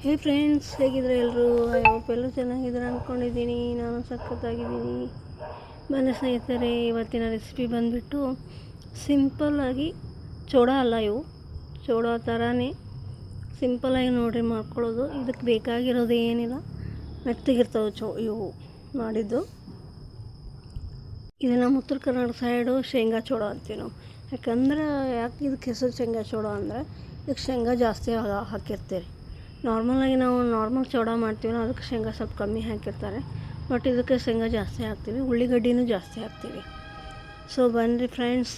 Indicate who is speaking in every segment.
Speaker 1: ಹೇ friends, ಹೇಗಿದ್ರೆ ಎಲ್ಲರೂ? I hope ಎಲ್ಲರೂ ಚೆನ್ನಾಗಿದ್ದಾರೆ ಅಂದ್ಕೊಂಡಿದ್ದೀನಿ. ನಾನು ಸಖತ್ತಾಗಿದ್ದೀನಿ. ಬನ್ನಿ ಸ್ನೇಹಿತರೆ, ಇವತ್ತಿನ ರೆಸಿಪಿ ಬಂದುಬಿಟ್ಟು ಸಿಂಪಲ್ಲಾಗಿ ಚೋಡ ಅಲ್ಲ, ಇವು ಚೋಡ ಥರನೇ ಸಿಂಪಲ್ಲಾಗಿ ನೋಡ್ರಿ ಮಾಡ್ಕೊಳ್ಳೋದು. ಇದಕ್ಕೆ ಬೇಕಾಗಿರೋದು ಏನಿಲ್ಲ, ಮೆತ್ತಗಿರ್ತವೆ ಇವು ಮಾಡಿದ್ದು. ಇದು ನಮ್ಮ ಉತ್ತರ ಕರ್ನಾಟಕ ಸೈಡು ಶೇಂಗಾ ಚೋಡ ಅಂತೀವಿ ನಾವು. ಯಾಕೆ ಇದಕ್ಕೆ ಹೆಸರು ಶೇಂಗಾ ಚೋಡ ಅಂದರೆ ಇದಕ್ಕೆ ಶೇಂಗಾ ಜಾಸ್ತಿ ಹಾಕಿರ್ತೀರಿ. ನಾರ್ಮಲಾಗಿ ನಾವು ನಾರ್ಮಲ್ ಚೋಡ ಮಾಡ್ತೀವಿ, ಅದಕ್ಕೆ ಶೇಂಗಾ ಸ್ವಲ್ಪ ಕಮ್ಮಿ ಹಾಕಿರ್ತಾರೆ. ಬಟ್ ಇದಕ್ಕೆ ಶೇಂಗಾ ಜಾಸ್ತಿ ಹಾಕ್ತೀವಿ, ಉಳ್ಳಿಗಡ್ಡಿನೂ ಜಾಸ್ತಿ ಹಾಕ್ತೀವಿ. ಸೊ ಬನ್ನಿರಿ ಫ್ರೆಂಡ್ಸ್,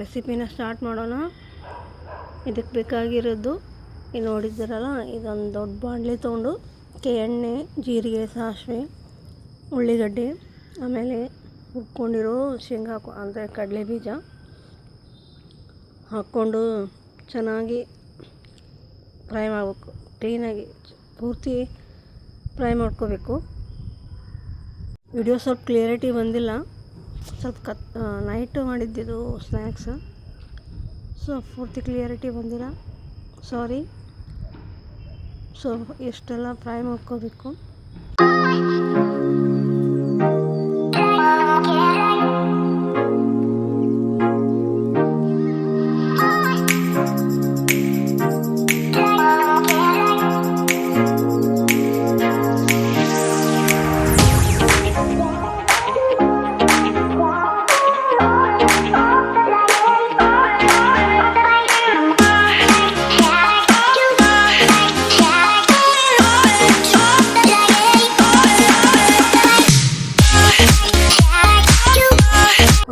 Speaker 1: ರೆಸಿಪಿನ ಸ್ಟಾರ್ಟ್ ಮಾಡೋಣ. ಇದಕ್ಕೆ ಬೇಕಾಗಿರೋದು ಇದು ನೋಡಿದ್ದೀರಲ್ಲ, ಇದೊಂದು ದೊಡ್ಡ ಬಾಣಲೆ ತೊಗೊಂಡು ಎಣ್ಣೆ, ಜೀರಿಗೆ, ಸಾಸಿವೆ, ಉಳ್ಳಿಗಡ್ಡೆ, ಆಮೇಲೆ ಹುರ್ಕೊಂಡಿರೋ ಶೇಂಗಾ ಅಂದರೆ ಕಡಲೆ ಬೀಜ ಹಾಕ್ಕೊಂಡು ಚೆನ್ನಾಗಿ ಫ್ರೈ ಮಾಡಬೇಕು. ಕ್ಲೀನಾಗಿ ಪೂರ್ತಿ ಫ್ರೈ ಮಾಡ್ಕೋಬೇಕು. ವಿಡಿಯೋ ಸ್ವಲ್ಪ ಕ್ಲಿಯರಿಟಿ ಬಂದಿಲ್ಲ, ಸ್ವಲ್ಪ ನೈಟು ಮಾಡಿದ್ದಿದ್ದು ಸ್ನ್ಯಾಕ್ಸ್, ಸೊ ಪೂರ್ತಿ ಕ್ಲಿಯರಿಟಿ ಬಂದಿಲ್ಲ, ಸಾರಿ. ಸೊ ಇಷ್ಟೆಲ್ಲ ಫ್ರೈ ಮಾಡ್ಕೋಬೇಕು.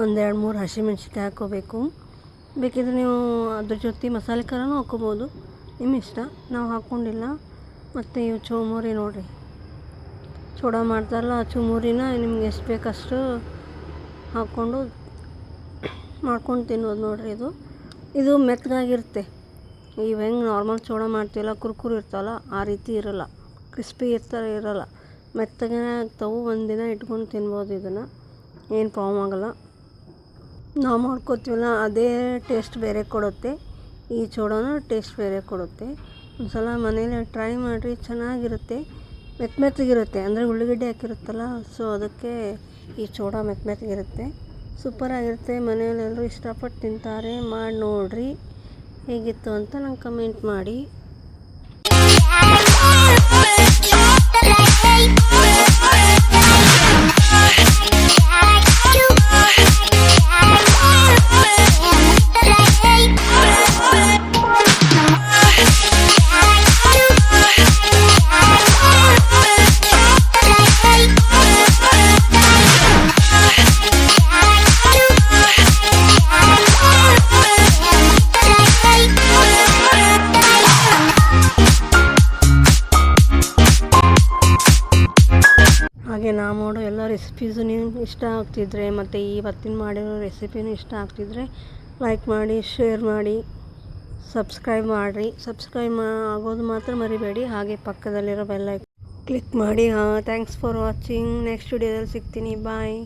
Speaker 1: ಒಂದು 2-3 ಹಸಿಮೆಣ್ಸಿನ್ಕಾಯಿ ಹಾಕ್ಕೋಬೇಕು. ಬೇಕಿದ್ರೆ ನೀವು ಅದ್ರ ಜೊತೆ ಮಸಾಲೆ ಖಾರನೂ ಹಾಕ್ಕೋಬೋದು, ನಿಮ್ಮ ಇಷ್ಟ. ನಾವು ಹಾಕ್ಕೊಂಡಿಲ್ಲ. ಮತ್ತು ಇವು ಚುರುಮುರಿ ನೋಡಿರಿ, ಚೂಡ ಮಾಡ್ತಾರಲ್ಲ ಆ ಚುರುಮುರಿನ ನಿಮ್ಗೆ ಎಷ್ಟು ಬೇಕಷ್ಟು ಹಾಕ್ಕೊಂಡು ಮಾಡ್ಕೊಂಡು ತಿನ್ನೋದು ನೋಡಿರಿ. ಇದು ಮೆತ್ತಗಾಗಿರುತ್ತೆ. ಇವು ಹೆಂಗೆ ನಾರ್ಮಲ್ ಚೂಡ ಮಾಡ್ತೀವಲ್ಲ, ಕುರ್ಕುರು ಇರ್ತಾವಲ್ಲ, ಆ ರೀತಿ ಇರೋಲ್ಲ, ಕ್ರಿಸ್ಪಿ ಇರಲ್ಲ, ಮೆತ್ತಗೆ ಆಗ್ತಾವೆ. ಒಂದಿನ ಇಟ್ಕೊಂಡು ತಿನ್ಬೋದು. ಇದನ್ನು ಏನು ಪ್ರಾಬ್ಲಮ್ ಆಗೋಲ್ಲ. ನಾವು ಮಾಡ್ಕೋತೀವಲ್ಲ ಅದೇ ಟೇಸ್ಟ್ ಬೇರೆ ಕೊಡುತ್ತೆ, ಈ ಚೂಡನೂ ಟೇಸ್ಟ್ ಬೇರೆ ಕೊಡುತ್ತೆ. ಒಂದು ಸಲ ಮನೇಲಿ ಟ್ರೈ ಮಾಡಿರಿ, ಚೆನ್ನಾಗಿರುತ್ತೆ. ಮೆತ್ತಗಿರುತ್ತೆ ಅಂದರೆ ಉಳ್ಳಿಗಡ್ಡೆ ಹಾಕಿರುತ್ತಲ್ಲ, ಸೊ ಅದಕ್ಕೆ ಈ ಚೂಡ ಮೆತ್ತಗಿರುತ್ತೆ, ಸೂಪರಾಗಿರುತ್ತೆ. ಮನೆಯಲ್ಲೆಲ್ಲರೂ ಇಷ್ಟಪಟ್ಟು ತಿಂತಾರೆ. ಮಾಡಿ ನೋಡಿರಿ, ಹೇಗಿತ್ತು ಅಂತ ನಂಗೆ ಕಮೆಂಟ್ ಮಾಡಿ. ಹಾಗೆ ನಾವು ಮಾಡೋ ಎಲ್ಲ ರೆಸಿಪೀಸು ನಿಮ್ಗೆ ಇಷ್ಟ ಆಗ್ತಿದ್ರೆ, ಮತ್ತು ಇವತ್ತಿನ ಮಾಡಿರೋ ರೆಸಿಪಿನೂ ಇಷ್ಟ ಆಗ್ತಿದ್ರೆ ಲೈಕ್ ಮಾಡಿ, ಶೇರ್ ಮಾಡಿ, ಸಬ್ಸ್ಕ್ರೈಬ್ ಮಾಡಿರಿ. ಸಬ್ಸ್ಕ್ರೈಬ್ ಆಗೋದು ಮಾತ್ರ ಮರಿಬೇಡಿ. ಹಾಗೆ ಪಕ್ಕದಲ್ಲಿರೋ ಬೆಲ್ ಐಕಾನ್ ಕ್ಲಿಕ್ ಮಾಡಿ. Thanks for watching. ನೆಕ್ಸ್ಟ್ ವಿಡಿಯೋದಲ್ಲಿ ಸಿಗ್ತೀನಿ. ಬಾಯ್.